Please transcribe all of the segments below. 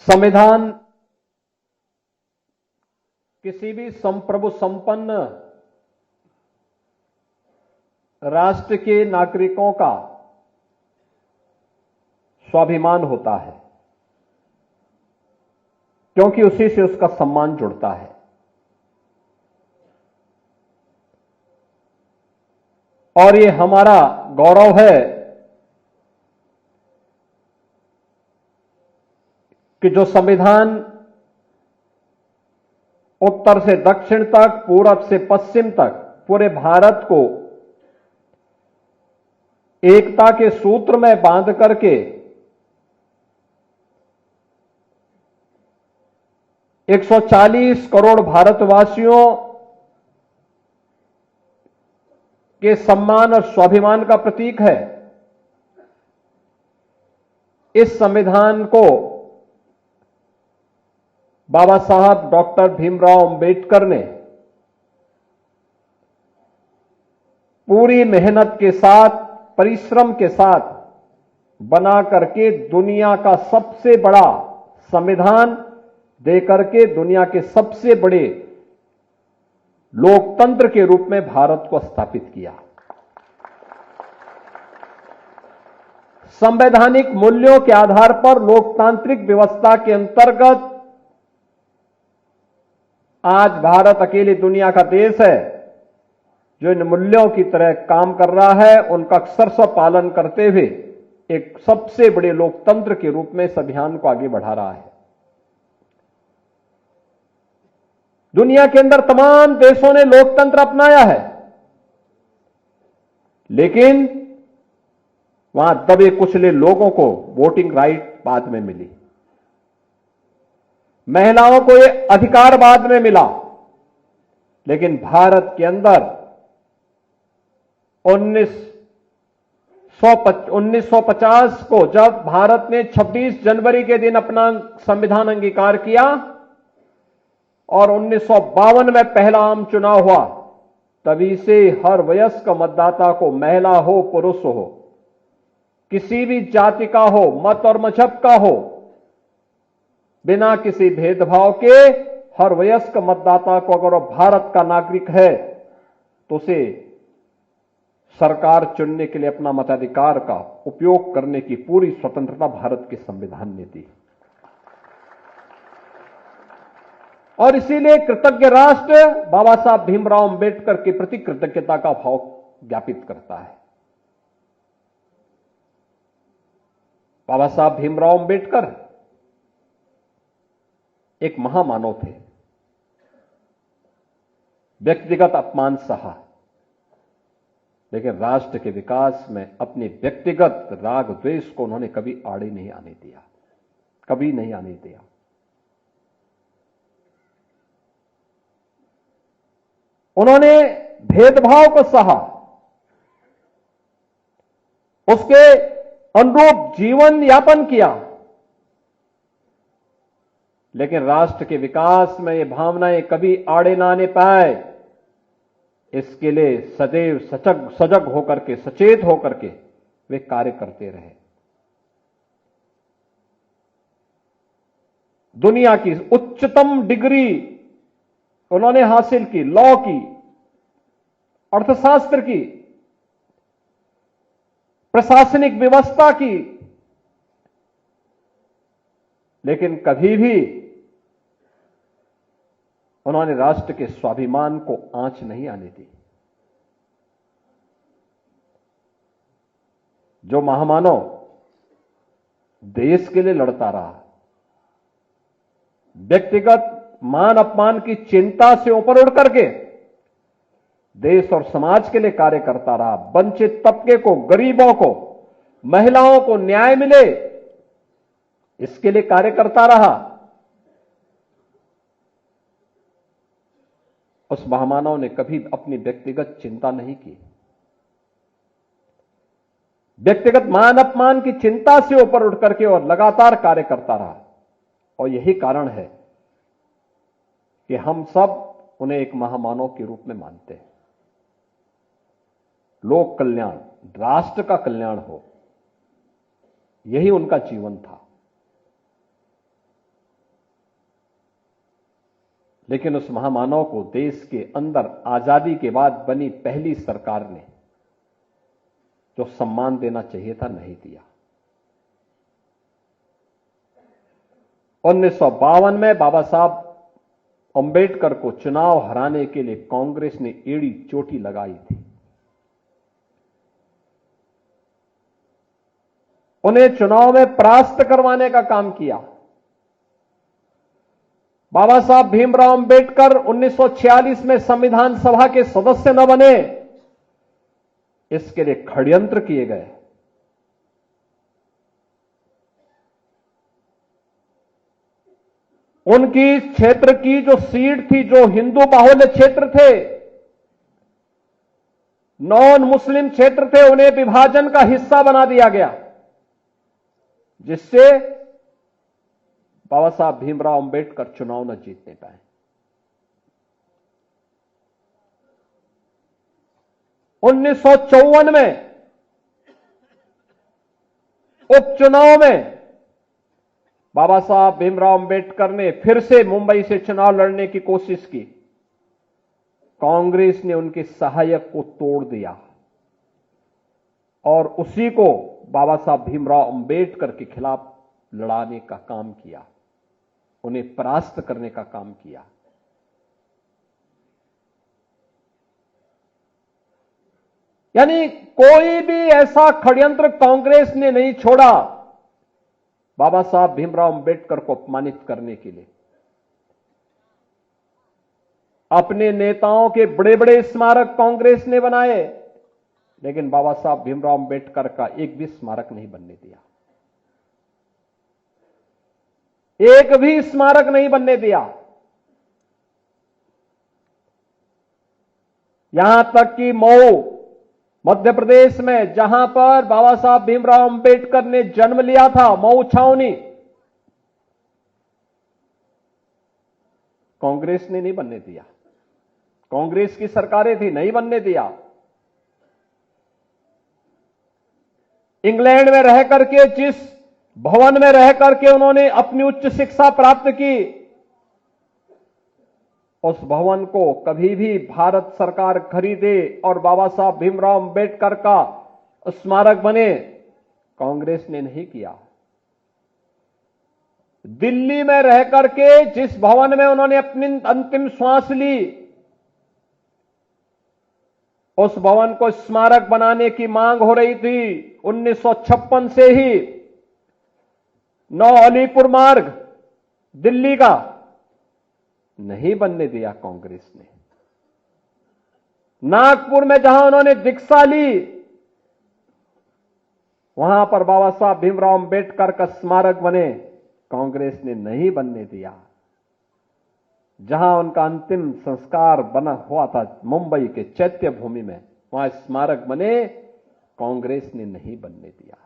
संविधान किसी भी संप्रभु संपन्न राष्ट्र के नागरिकों का स्वाभिमान होता है, क्योंकि उसी से उसका सम्मान जुड़ता है। और ये हमारा गौरव है कि जो संविधान उत्तर से दक्षिण तक, पूरब से पश्चिम तक पूरे भारत को एकता के सूत्र में बांध करके 140 करोड़ भारतवासियों के सम्मान और स्वाभिमान का प्रतीक है। इस संविधान को बाबा साहब डॉक्टर भीमराव अंबेडकर ने पूरी मेहनत के साथ, परिश्रम के साथ बना करके दुनिया का सबसे बड़ा संविधान देकर के दुनिया के सबसे बड़े लोकतंत्र के रूप में भारत को स्थापित किया। संवैधानिक मूल्यों के आधार पर लोकतांत्रिक व्यवस्था के अंतर्गत आज भारत अकेली दुनिया का देश है जो इन मूल्यों की तरह काम कर रहा है, उनका अक्षरशः पालन करते हुए एक सबसे बड़े लोकतंत्र के रूप में इस अभियान को आगे बढ़ा रहा है। दुनिया के अंदर तमाम देशों ने लोकतंत्र अपनाया है, लेकिन वहां दबे कुचले लोगों को वोटिंग राइट बाद में मिली, महिलाओं को यह अधिकार बाद में मिला। लेकिन भारत के अंदर 1950 को जब भारत ने 26 जनवरी के दिन अपना संविधान अंगीकार किया और 1952 में पहला आम चुनाव हुआ, तभी से हर वयस्क मतदाता को, महिला हो पुरुष हो, किसी भी जाति का हो, मत और मजहब का हो, बिना किसी भेदभाव के हर वयस्क मतदाता को अगर वह भारत का नागरिक है तो उसे सरकार चुनने के लिए अपना मताधिकार का उपयोग करने की पूरी स्वतंत्रता भारत के संविधान ने दी। और इसीलिए कृतज्ञ राष्ट्र बाबा साहब भीमराव अंबेडकर के प्रति कृतज्ञता का भाव ज्ञापित करता है। बाबा साहब भीमराव अंबेडकर एक महामानव थे। व्यक्तिगत अपमान सहा, लेकिन राष्ट्र के विकास में अपने व्यक्तिगत राग द्वेष को उन्होंने कभी आड़े नहीं आने दिया, कभी नहीं आने दिया। उन्होंने भेदभाव को सहा, उसके अनुरूप जीवन यापन किया, लेकिन राष्ट्र के विकास में ये भावनाएं कभी आड़े ना आने पाए, इसके लिए सदैव सजग होकर के, सचेत होकर के वे कार्य करते रहे। दुनिया की उच्चतम डिग्री उन्होंने हासिल की, लॉ की, अर्थशास्त्र की, प्रशासनिक व्यवस्था की, लेकिन कभी भी उन्होंने राष्ट्र के स्वाभिमान को आंच नहीं आने दी। जो महामानव देश के लिए लड़ता रहा, व्यक्तिगत मान अपमान की चिंता से ऊपर उठ करके देश और समाज के लिए कार्य करता रहा, वंचित तबके को, गरीबों को, महिलाओं को न्याय मिले, इसके लिए कार्य करता रहा, उस महामानव ने कभी अपनी व्यक्तिगत चिंता नहीं की। व्यक्तिगत मान अपमान की चिंता से ऊपर उठ करके और लगातार कार्य करता रहा। और यही कारण है कि हम सब उन्हें एक महामानव के रूप में मानते हैं। लोक कल्याण, राष्ट्र का कल्याण हो, यही उनका जीवन था। लेकिन उस महामानव को देश के अंदर आजादी के बाद बनी पहली सरकार ने जो सम्मान देना चाहिए था नहीं दिया। 1952 में बाबा साहब अंबेडकर को चुनाव हराने के लिए कांग्रेस ने एड़ी चोटी लगाई थी। उन्हें चुनाव में परास्त करवाने का काम किया। बाबा साहब भीमराव अंबेडकर 1946 में संविधान सभा के सदस्य न बने, इसके लिए षड्यंत्र किए गए। उनकी क्षेत्र की जो सीट थी, जो हिंदू बाहुल्य क्षेत्र थे, नॉन मुस्लिम क्षेत्र थे, उन्हें विभाजन का हिस्सा बना दिया गया, जिससे बाबा साहब भीमराव अंबेडकर चुनाव न जीतने पाए। 1954 में उपचुनाव में बाबा साहब भीमराव अंबेडकर ने फिर से मुंबई से चुनाव लड़ने की कोशिश की। कांग्रेस ने उनके सहायक को तोड़ दिया और उसी को बाबा साहब भीमराव अंबेडकर के खिलाफ लड़ाने का काम किया, उन्हें परास्त करने का काम किया। यानी कोई भी ऐसा षड्यंत्र कांग्रेस ने नहीं छोड़ा बाबा साहब भीमराव अंबेडकर को अपमानित करने के लिए। अपने नेताओं के बड़े बड़े स्मारक कांग्रेस ने बनाए, लेकिन बाबा साहब भीमराव अंबेडकर का एक भी स्मारक नहीं बनने दिया, एक भी स्मारक नहीं बनने दिया। यहां तक कि मऊ मध्य प्रदेश में, जहां पर बाबा साहब भीमराव अंबेडकर ने जन्म लिया था, मऊ छावनी, कांग्रेस ने नहीं बनने दिया। कांग्रेस की सरकारें थी, नहीं बनने दिया। इंग्लैंड में रह करके, जिस भवन में रह करके उन्होंने अपनी उच्च शिक्षा प्राप्त की, उस भवन को कभी भी भारत सरकार खरीदे और बाबा साहब भीमराव अंबेडकर का स्मारक बने, कांग्रेस ने नहीं किया। दिल्ली में रह करके जिस भवन में उन्होंने अपनी अंतिम श्वास ली, उस भवन को स्मारक बनाने की मांग हो रही थी 1956 से ही। 9 अलीपुर मार्ग दिल्ली का नहीं बनने दिया कांग्रेस ने। नागपुर में जहां उन्होंने दीक्षा ली, वहां पर बाबा साहब भीमराव अंबेडकर का स्मारक बने, कांग्रेस ने नहीं बनने दिया। जहां उनका अंतिम संस्कार बना हुआ था मुंबई के चैत्य भूमि में, वहां स्मारक बने, कांग्रेस ने नहीं बनने दिया।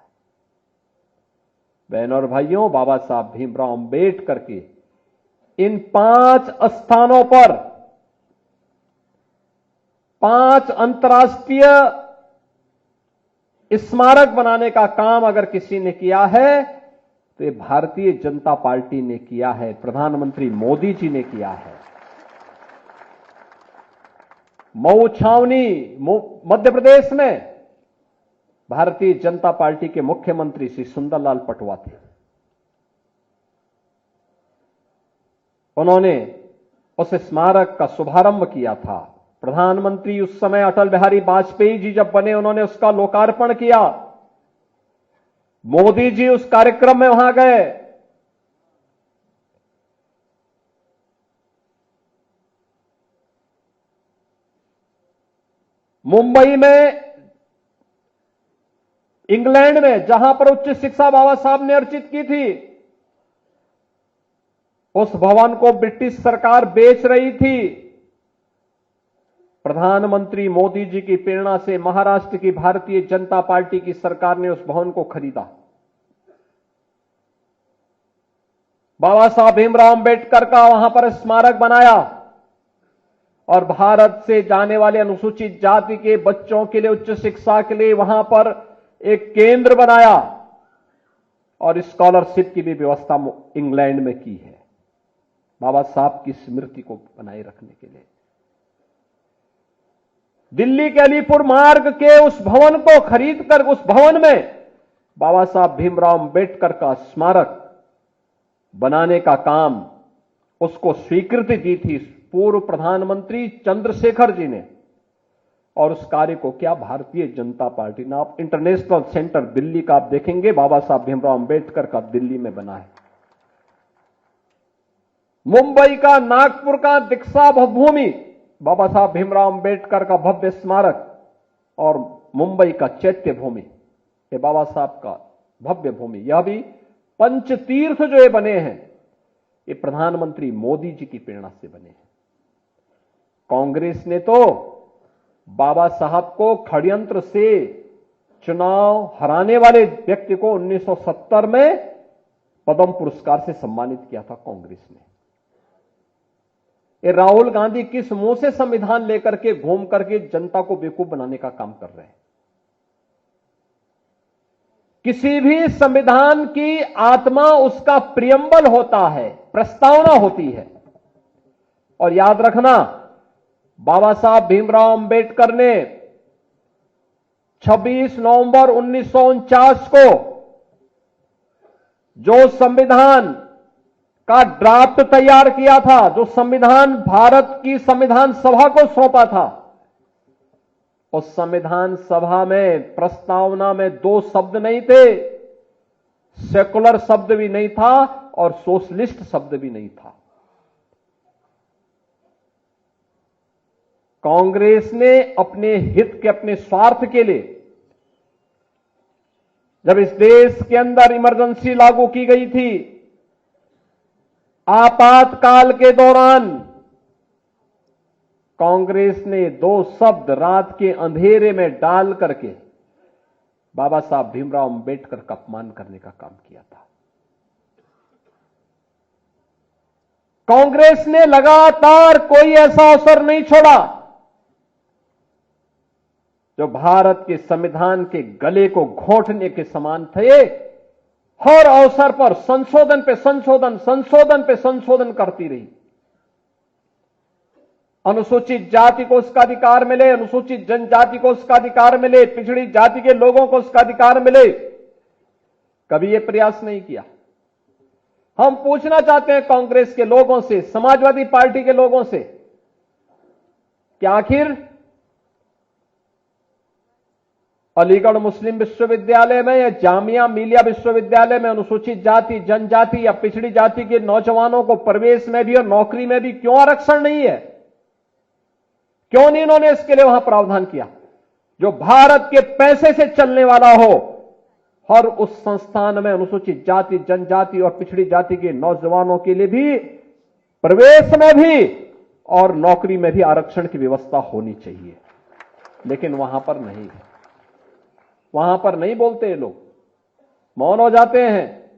बहनों और भाइयों, बाबा साहब भीमराव अंबेडकर के इन 5 स्थानों पर 5 अंतर्राष्ट्रीय स्मारक बनाने का काम अगर किसी ने किया है तो ये भारतीय जनता पार्टी ने किया है, प्रधानमंत्री मोदी जी ने किया है। मऊ छावनी मध्य प्रदेश में भारतीय जनता पार्टी के मुख्यमंत्री श्री सुंदरलाल पटवा थे। उन्होंने उस स्मारक का शुभारंभ किया था। प्रधानमंत्री उस समय अटल बिहारी वाजपेयी जी जब बने, उन्होंने उसका लोकार्पण किया। मोदी जी उस कार्यक्रम में वहां गए। मुंबई में, इंग्लैंड में, जहां पर उच्च शिक्षा बाबा साहब ने अर्जित की थी, उस भवन को ब्रिटिश सरकार बेच रही थी। प्रधानमंत्री मोदी जी की प्रेरणा से महाराष्ट्र की भारतीय जनता पार्टी की सरकार ने उस भवन को खरीदा। बाबा साहब भीमराव अंबेडकर का वहां पर स्मारक बनाया और भारत से जाने वाले अनुसूचित जाति के बच्चों के लिए उच्च शिक्षा के लिए वहां पर एक केंद्र बनाया और स्कॉलरशिप की भी व्यवस्था इंग्लैंड में की है। बाबा साहब की स्मृति को बनाए रखने के लिए। दिल्ली के अलीपुर मार्ग के उस भवन को खरीदकर उस भवन में बाबा साहब भीमराव अंबेडकर का स्मारक बनाने का काम, उसको स्वीकृति दी थी पूर्व प्रधानमंत्री चंद्रशेखर जी ने। और उस कार्य को क्या भारतीय जनता पार्टी ने, आप इंटरनेशनल सेंटर दिल्ली का आप देखेंगे बाबा साहब भीमराव अंबेडकर का दिल्ली में बना है। मुंबई का, नागपुर का दीक्षा भूमि, बाबा साहब भीमराव अंबेडकर का भव्य स्मारक, और मुंबई का चैत्य भूमि, ये बाबा साहब का भव्य भूमि। यह भी पंचतीर्थ जो ये बने हैं, ये प्रधानमंत्री मोदी जी की प्रेरणा से बने हैं। कांग्रेस ने तो बाबा साहब को षड्यंत्र से चुनाव हराने वाले व्यक्ति को 1970 में पद्म पुरस्कार से सम्मानित किया था कांग्रेस ने। ये राहुल गांधी किस मुंह से संविधान लेकर के घूम करके जनता को बेवकूफ बनाने का काम कर रहे हैं। किसी भी संविधान की आत्मा उसका प्रियम्बल होता है, प्रस्तावना होती है। और याद रखना, बाबा साहब भीमराव अंबेडकर ने 26 नवंबर 1949 को जो संविधान का ड्राफ्ट तैयार किया था, जो संविधान भारत की संविधान सभा को सौंपा था, उस संविधान सभा में प्रस्तावना में 2 शब्द नहीं थे, सेकुलर शब्द भी नहीं था और सोशलिस्ट शब्द भी नहीं था। कांग्रेस ने अपने हित के, अपने स्वार्थ के लिए, जब इस देश के अंदर इमरजेंसी लागू की गई थी, आपातकाल के दौरान कांग्रेस ने 2 शब्द रात के अंधेरे में डाल करके बाबा साहब भीमराव अंबेडकर का अपमान करने का काम किया था। कांग्रेस ने लगातार कोई ऐसा अवसर नहीं छोड़ा जो भारत के संविधान के गले को घोंटने के समान थे। हर अवसर पर संशोधन पे संशोधन, संशोधन पे संशोधन करती रही। अनुसूचित जाति को उसका अधिकार मिले, अनुसूचित जनजाति को उसका अधिकार मिले, पिछड़ी जाति के लोगों को उसका अधिकार मिले, कभी यह प्रयास नहीं किया। हम पूछना चाहते हैं कांग्रेस के लोगों से, समाजवादी पार्टी के लोगों से, कि आखिर अलीगढ़ मुस्लिम विश्वविद्यालय में या जामिया मिलिया विश्वविद्यालय में अनुसूचित जाति, जनजाति या पिछड़ी जाति के नौजवानों को प्रवेश में भी और नौकरी में भी क्यों आरक्षण नहीं है? क्यों नहीं इन्होंने इसके लिए वहां प्रावधान किया? जो भारत के पैसे से चलने वाला हो, और उस संस्थान में अनुसूचित जाति, जनजाति और पिछड़ी जाति के नौजवानों के लिए भी प्रवेश में भी और नौकरी में भी आरक्षण की व्यवस्था होनी चाहिए। लेकिन वहां पर नहीं है, वहां पर नहीं बोलते ये लोग, मौन हो जाते हैं।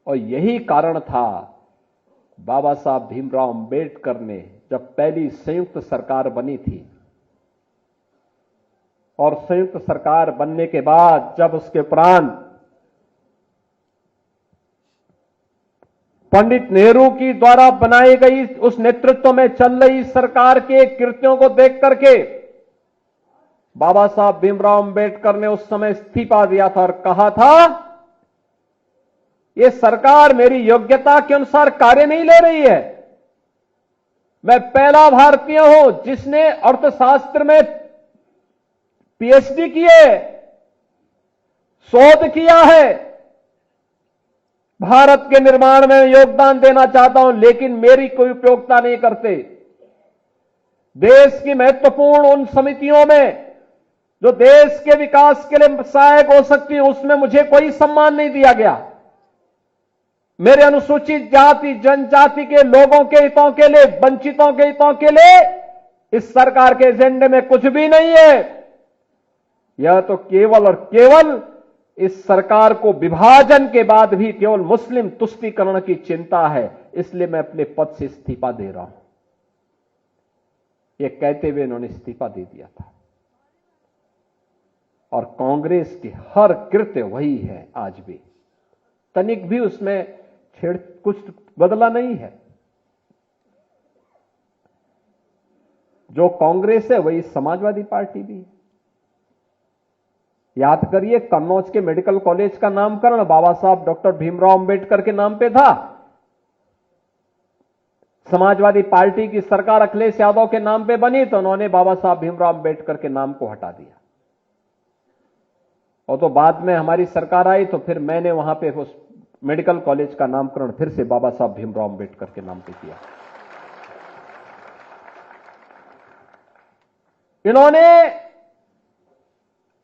और यही कारण था, बाबा साहब भीमराव अंबेडकर ने जब पहली संयुक्त सरकार बनी थी, और संयुक्त सरकार बनने के बाद जब उसके उपरांत पंडित नेहरू की द्वारा बनाई गई उस नेतृत्व में चल रही सरकार के कृत्यों को देख करके बाबा साहब भीमराव अंबेडकर ने उस समय इस्तीफा दिया था और कहा था, यह सरकार मेरी योग्यता के अनुसार कार्य नहीं ले रही है। मैं पहला भारतीय हूं जिसने अर्थशास्त्र में पीएचडी की है, शोध किया है, भारत के निर्माण में योगदान देना चाहता हूं, लेकिन मेरी कोई उपयोगिता नहीं करते। देश की महत्वपूर्ण उन समितियों में जो देश के विकास के लिए सहायक हो सकती है, उसमें मुझे कोई सम्मान नहीं दिया गया। मेरे अनुसूचित जाति, जनजाति के लोगों के हितों के लिए, वंचितों के हितों के लिए इस सरकार के एजेंडे में कुछ भी नहीं है। यह तो केवल और केवल इस सरकार को विभाजन के बाद भी केवल मुस्लिम तुष्टीकरण की चिंता है, इसलिए मैं अपने पद से इस्तीफा दे रहा हूं, यह कहते हुए इन्होंने इस्तीफा दे दिया था। और कांग्रेस की हर कृत्य वही है आज भी, तनिक भी उसमें कुछ बदला नहीं है। जो कांग्रेस है वही समाजवादी पार्टी भी है। याद करिए, कन्नौज के मेडिकल कॉलेज का नामकरण बाबा साहब डॉक्टर भीमराव अंबेडकर के नाम पे था। समाजवादी पार्टी की सरकार अखिलेश यादव के नाम पे बनी तो उन्होंने बाबा साहब भीमराव अंबेडकर के नाम को हटा दिया। और तो बाद में हमारी सरकार आई तो फिर मैंने वहां पे उस मेडिकल कॉलेज का नामकरण फिर से बाबा साहब भीमराव अंबेडकर के नाम पे किया। इन्होंने,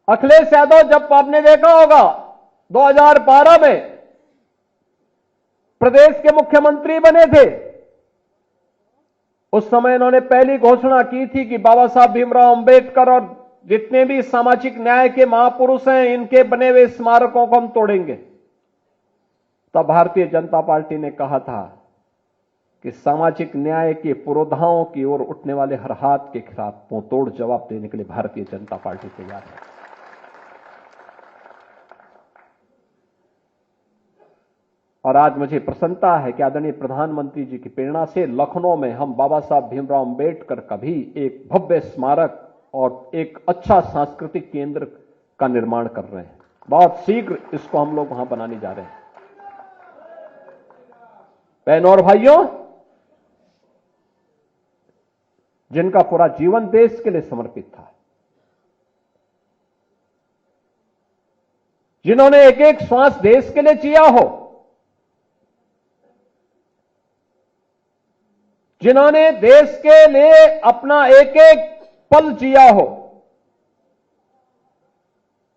अखिलेश यादव, जब आपने देखा होगा 2012 में प्रदेश के मुख्यमंत्री बने थे, उस समय इन्होंने पहली घोषणा की थी कि बाबा साहब भीमराव अंबेडकर और जितने भी सामाजिक न्याय के महापुरुष हैं, इनके बने हुए स्मारकों को हम तोड़ेंगे। तब भारतीय जनता पार्टी ने कहा था कि सामाजिक न्याय के पुरोधाओं की ओर उठने वाले हर हाथ के खिलाफ मुंहतोड़ जवाब देने के लिए भारतीय जनता पार्टी तैयार है। और आज मुझे प्रसन्नता है कि आदरणीय प्रधानमंत्री जी की प्रेरणा से लखनऊ में हम बाबा साहब भीमराव अंबेडकर का भी एक भव्य स्मारक और एक अच्छा सांस्कृतिक केंद्र का निर्माण कर रहे हैं। बहुत शीघ्र इसको हम लोग वहां बनाने जा रहे हैं। बहनों और भाइयों, जिनका पूरा जीवन देश के लिए समर्पित था, जिन्होंने एक एक श्वास देश के लिए जिया हो, जिन्होंने देश के लिए अपना एक एक पल जिया हो,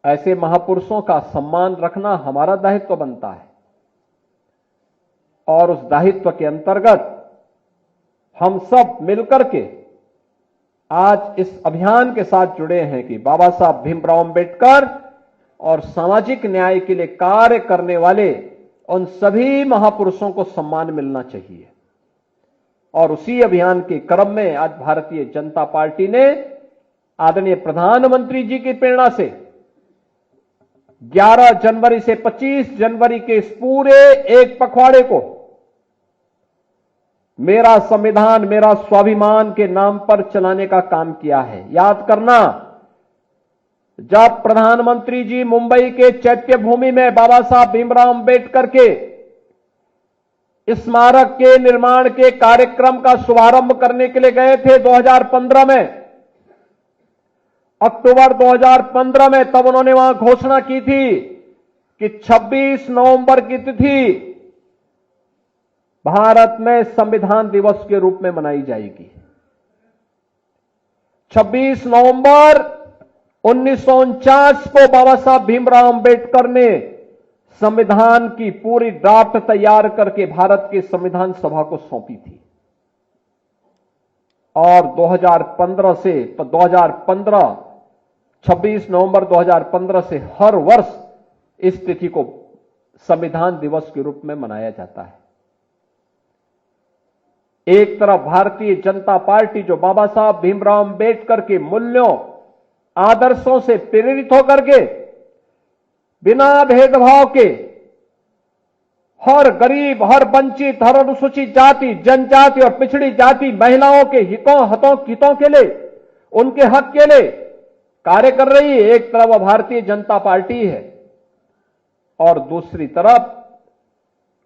ऐसे महापुरुषों का सम्मान रखना हमारा दायित्व बनता है। और उस दायित्व के अंतर्गत हम सब मिलकर के आज इस अभियान के साथ जुड़े हैं कि बाबा साहब भीमराव अंबेडकर और सामाजिक न्याय के लिए कार्य करने वाले उन सभी महापुरुषों को सम्मान मिलना चाहिए। और उसी अभियान के क्रम में आज भारतीय जनता पार्टी ने आदरणीय प्रधानमंत्री जी की प्रेरणा से 11 जनवरी से 25 जनवरी के इस पूरे एक पखवाड़े को मेरा संविधान मेरा स्वाभिमान के नाम पर चलाने का काम किया है। याद करना, जब प्रधानमंत्री जी मुंबई के चैत्य भूमि में बाबा साहब भीमराव अंबेडकर के स्मारक के निर्माण के कार्यक्रम का शुभारंभ करने के लिए गए थे 2015 में, अक्टूबर 2015 में, तब उन्होंने वहां घोषणा की थी कि 26 नवंबर की तिथि भारत में संविधान दिवस के रूप में मनाई जाएगी। 26 नवंबर 1949 को बाबा साहब भीमराव अंबेडकर ने संविधान की पूरी ड्राफ्ट तैयार करके भारत के संविधान सभा को सौंपी थी। और 2015 से 26 नवंबर 2015 से हर वर्ष इस तिथि को संविधान दिवस के रूप में मनाया जाता है। एक तरफ भारतीय जनता पार्टी जो बाबा साहब भीमराव अंबेडकर के मूल्यों आदर्शों से प्रेरित होकर के बिना भेदभाव के हर गरीब, हर वंचित, हर अनुसूचित जाति, जनजाति और पिछड़ी जाति महिलाओं के हितों के लिए, उनके हक के लिए कार्य कर रही है। एक तरफ भारतीय जनता पार्टी है और दूसरी तरफ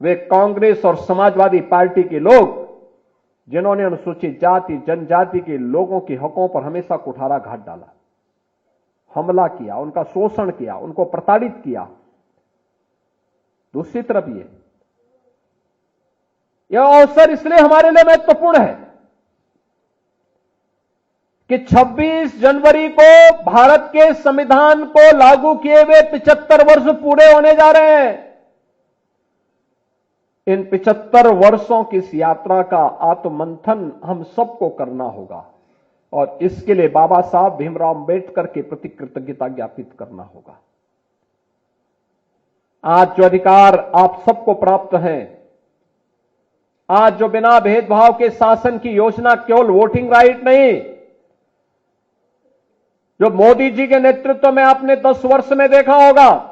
वे कांग्रेस और समाजवादी पार्टी के लोग जिन्होंने अनुसूचित जाति, जनजाति के लोगों के हकों पर हमेशा कुठारा घात डाला, हमला किया, उनका शोषण किया, उनको प्रताड़ित किया। दूसरी तरफ यह अवसर इसलिए हमारे लिए महत्वपूर्ण है कि 26 जनवरी को भारत के संविधान को लागू किए हुए 75 वर्ष पूरे होने जा रहे हैं। इन 75 वर्षों की इस यात्रा का आत्ममंथन हम सबको करना होगा और इसके लिए बाबा साहब भीमराव अंबेडकर के प्रति कृतज्ञता ज्ञापित करना होगा। आज जो अधिकार आप सबको प्राप्त हैं, आज जो बिना भेदभाव के शासन की योजना, केवल वोटिंग राइट नहीं, जो मोदी जी के नेतृत्व में आपने 10 वर्ष में देखा होगा,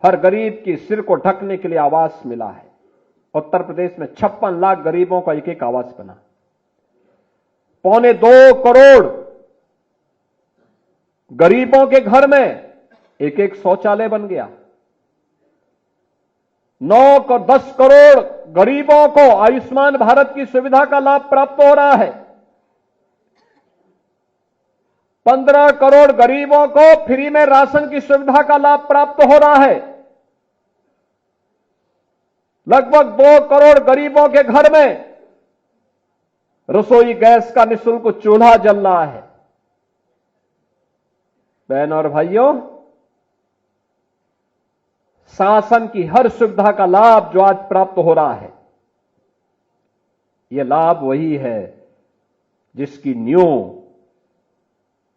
हर गरीब की सिर को ढकने के लिए आवास मिला है। उत्तर प्रदेश में 56 लाख गरीबों का एक एक आवास बना। 2.25 करोड़ गरीबों के घर में एक एक शौचालय बन गया। 10 करोड़ गरीबों को आयुष्मान भारत की सुविधा का लाभ प्राप्त हो रहा है। 15 करोड़ गरीबों को फ्री में राशन की सुविधा का लाभ प्राप्त हो रहा है। लगभग 2 करोड़ गरीबों के घर में रसोई गैस का निःशुल्क चूल्हा जल रहा है। बहन और भाइयों, शासन की हर सुविधा का लाभ जो आज प्राप्त हो रहा है, यह लाभ वही है जिसकी नींव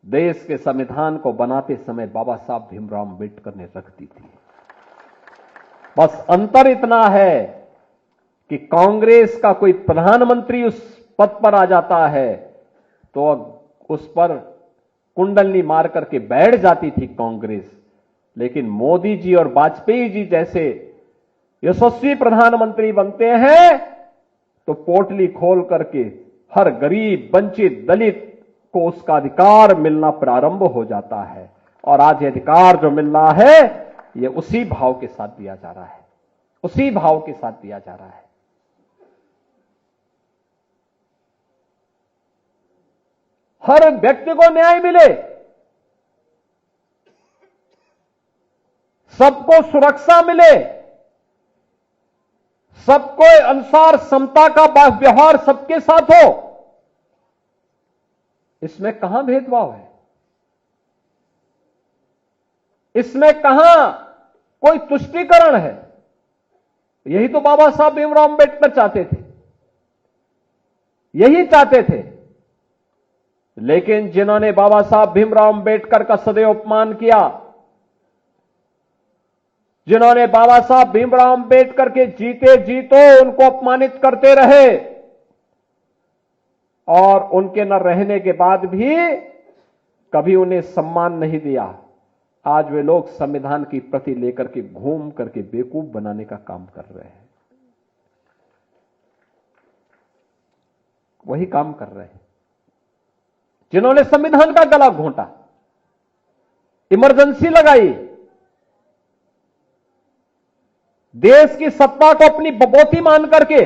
देश के संविधान को बनाते समय बाबा साहब भीमराव अम्बेडकर ने रख दी थी। बस अंतर इतना है कि कांग्रेस का कोई प्रधानमंत्री उस पद पर आ जाता है तो उस पर कुंडली मार करके बैठ जाती थी कांग्रेस, लेकिन मोदी जी और वाजपेयी जी जैसे यशस्वी प्रधानमंत्री बनते हैं तो पोटली खोल करके हर गरीब, वंचित, दलित को उसका अधिकार मिलना प्रारंभ हो जाता है। और आज ये अधिकार जो मिल रहा है, ये उसी भाव के साथ दिया जा रहा है, उसी भाव के साथ दिया जा रहा है। हर व्यक्ति को न्याय मिले, सबको सुरक्षा मिले, सबको अनुसार समता का व्यवहार सबके साथ हो, इसमें कहां भेदभाव है, इसमें कहां कोई तुष्टीकरण है। यही तो बाबा साहब भीमराव अम्बेडकर चाहते थे, यही चाहते थे। लेकिन जिन्होंने बाबा साहब भीमराव अम्बेडकर का सदैव अपमान किया, जिन्होंने बाबा साहब भीमराव अम्बेडकर के जीते जीतो उनको अपमानित करते रहे और उनके न रहने के बाद भी कभी उन्हें सम्मान नहीं दिया, आज वे लोग संविधान की प्रति लेकर के घूम करके बेवकूफ बनाने का काम कर रहे हैं, वही काम कर रहे हैं जिन्होंने संविधान का गला घोंटा, इमरजेंसी लगाई, देश की सत्ता को अपनी बबौती मान करके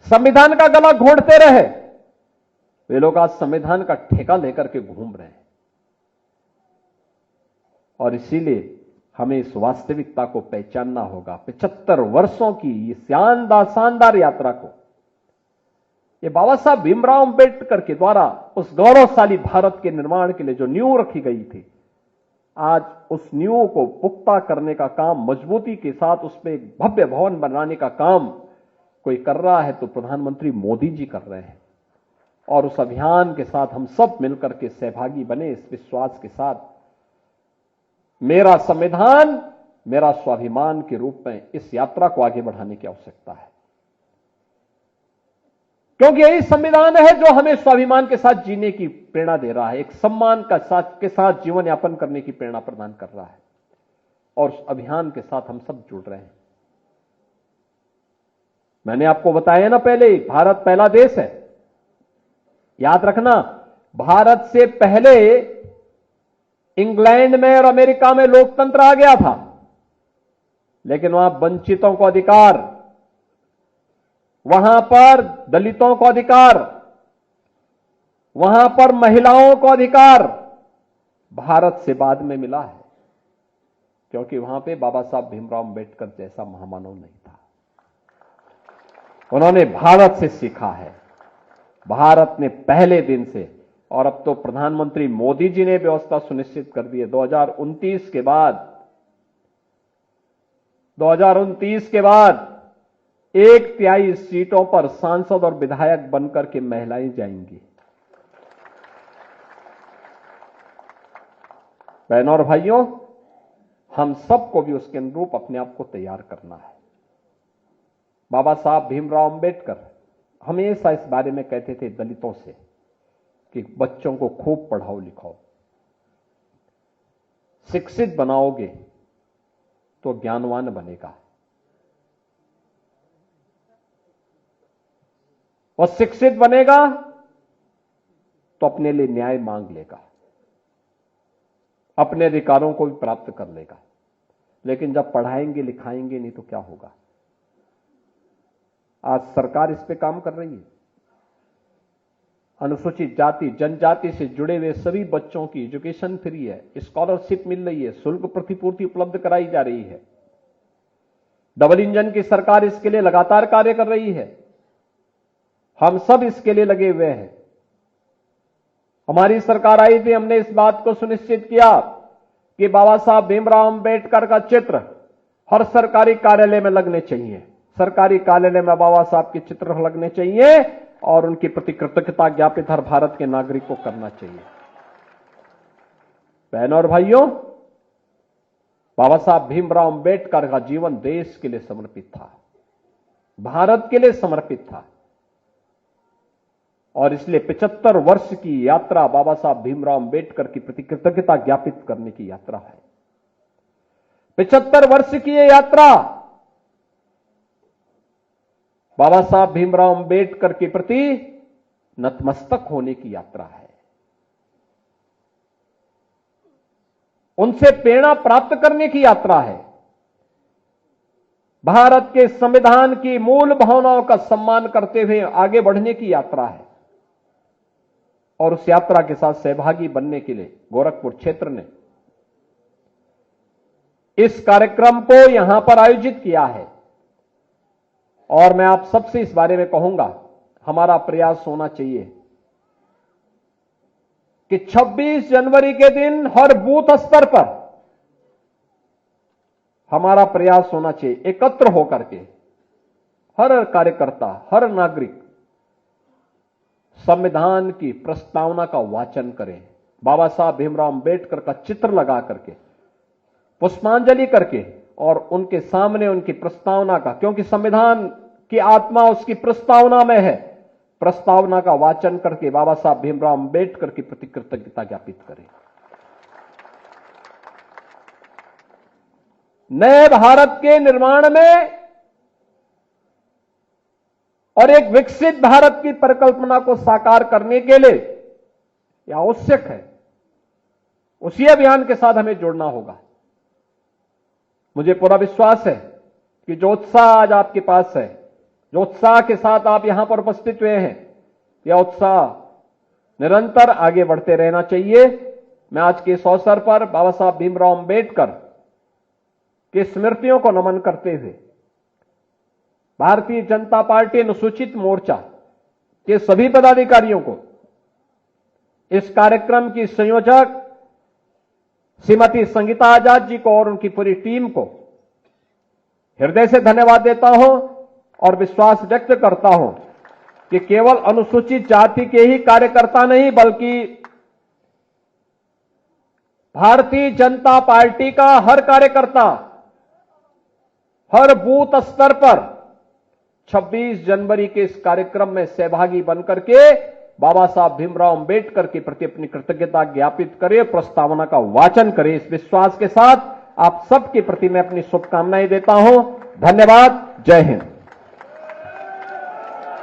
संविधान का गला घोंटते रहे। वे लोग आज संविधान का ठेका लेकर के घूम रहे हैं। और इसीलिए हमें इस वास्तविकता को पहचानना होगा। 75 वर्षों की ये शानदार यात्रा को, ये बाबा साहब भीमराव अम्बेडकर के द्वारा उस गौरवशाली भारत के निर्माण के लिए जो नींव रखी गई थी, आज उस नींव को पुख्ता करने का काम, मजबूती के साथ उसमें एक भव्य भवन बनाने का काम कोई कर रहा है तो प्रधानमंत्री मोदी जी कर रहे हैं। और उस अभियान के साथ हम सब मिलकर के सहभागी बने, इस विश्वास के साथ मेरा संविधान मेरा स्वाभिमान के रूप में इस यात्रा को आगे बढ़ाने की आवश्यकता है, क्योंकि यही संविधान है जो हमें स्वाभिमान के साथ जीने की प्रेरणा दे रहा है, एक सम्मान के साथ जीवन यापन करने की प्रेरणा प्रदान कर रहा है। और उस अभियान के साथ हम सब जुड़ रहे हैं। मैंने आपको बताया ना पहले, भारत पहला देश है, याद रखना। भारत से पहले इंग्लैंड में और अमेरिका में लोकतंत्र आ गया था, लेकिन वहां वंचितों को अधिकार, वहां पर दलितों को अधिकार, वहां पर महिलाओं को अधिकार भारत से बाद में मिला है, क्योंकि वहां पे बाबा साहब भीमराव अम्बेडकर जैसा महामानव नहीं था। उन्होंने भारत से सीखा है, भारत ने पहले दिन से, और अब तो प्रधानमंत्री मोदी जी ने व्यवस्था सुनिश्चित कर दी है। 2029 के बाद 1/3 सीटों पर सांसद और विधायक बनकर के महिलाएं जाएंगी। बहनों और भाइयों, हम सबको भी उसके अनुरूप अपने आप को तैयार करना है। बाबा साहब भीमराव अम्बेडकर हमेशा इस बारे में कहते थे दलितों से कि बच्चों को खूब पढ़ाओ लिखाओ, शिक्षित बनाओगे तो ज्ञानवान बनेगा, और शिक्षित बनेगा तो अपने लिए न्याय मांग लेगा, अपने अधिकारों को भी प्राप्त कर लेगा। लेकिन जब पढ़ाएंगे लिखाएंगे नहीं तो क्या होगा? आज सरकार इस पे काम कर रही है। अनुसूचित जाति जनजाति से जुड़े हुए सभी बच्चों की एजुकेशन फ्री है, स्कॉलरशिप मिल रही है, शुल्क प्रतिपूर्ति उपलब्ध कराई जा रही है। डबल इंजन की सरकार इसके लिए लगातार कार्य कर रही है। हम सब इसके लिए लगे हुए हैं। हमारी सरकार आई थी, हमने इस बात को सुनिश्चित किया कि बाबा साहब भीमराव अंबेडकर का चित्र हर सरकारी कार्यालय में लगने चाहिए। सरकारी कार्यालय में बाबा साहब के चित्र लगने चाहिए और उनके प्रति कृतज्ञता ज्ञापित हर भारत के नागरिक को करना चाहिए। बहनों और भाइयों, बाबा साहब भीमराव अंबेडकर का जीवन देश के लिए समर्पित था, भारत के लिए समर्पित था और इसलिए 75 वर्ष की यात्रा बाबा साहब भीमराव अंबेडकर की प्रति कृतज्ञता ज्ञापित करने की यात्रा है। 75 वर्ष की यह यात्रा बाबा साहब भीमराव अंबेडकर के प्रति नतमस्तक होने की यात्रा है, उनसे प्रेरणा प्राप्त करने की यात्रा है, भारत के संविधान की मूल भावनाओं का सम्मान करते हुए आगे बढ़ने की यात्रा है। और उस यात्रा के साथ सहभागी बनने के लिए गोरखपुर क्षेत्र ने इस कार्यक्रम को यहां पर आयोजित किया है। और मैं आप सबसे इस बारे में कहूंगा, हमारा प्रयास होना चाहिए कि 26 जनवरी के दिन हर बूथ स्तर पर हमारा प्रयास होना चाहिए एकत्र होकर के हर कार्यकर्ता, हर नागरिक संविधान की प्रस्तावना का वाचन करें, बाबा साहब भीमराव अंबेडकर का चित्र लगा करके पुष्पांजलि करके और उनके सामने उनकी प्रस्तावना का, क्योंकि संविधान की आत्मा उसकी प्रस्तावना में है, प्रस्तावना का वाचन करके बाबा साहब भीमराव अंबेडकर की प्रति कृतज्ञता ज्ञापित करें। नए भारत के निर्माण में और एक विकसित भारत की परिकल्पना को साकार करने के लिए यह आवश्यक है, उसी अभियान के साथ हमें जुड़ना होगा। मुझे पूरा विश्वास है कि जो उत्साह आज आपके पास है, जो उत्साह के साथ आप यहां पर उपस्थित हुए हैं, यह उत्साह निरंतर आगे बढ़ते रहना चाहिए। मैं आज के इस अवसर पर बाबा साहब भीमराव अंबेडकर की स्मृतियों को नमन करते हुए भारतीय जनता पार्टी अनुसूचित मोर्चा के सभी पदाधिकारियों को, इस कार्यक्रम की संयोजक श्रीमती संगीता आजाद जी को और उनकी पूरी टीम को हृदय से धन्यवाद देता हूं और विश्वास व्यक्त करता हूं कि केवल अनुसूचित जाति के ही कार्यकर्ता नहीं बल्कि भारतीय जनता पार्टी का हर कार्यकर्ता हर बूथ स्तर पर 26 जनवरी के इस कार्यक्रम में सहभागी बनकर के बाबा साहब भीमराव अंबेडकर के प्रति अपनी कृतज्ञता ज्ञापित करे, प्रस्तावना का वाचन करे। इस विश्वास के साथ आप सबके प्रति मैं अपनी शुभकामनाएं देता हूं। धन्यवाद। जय हिंद।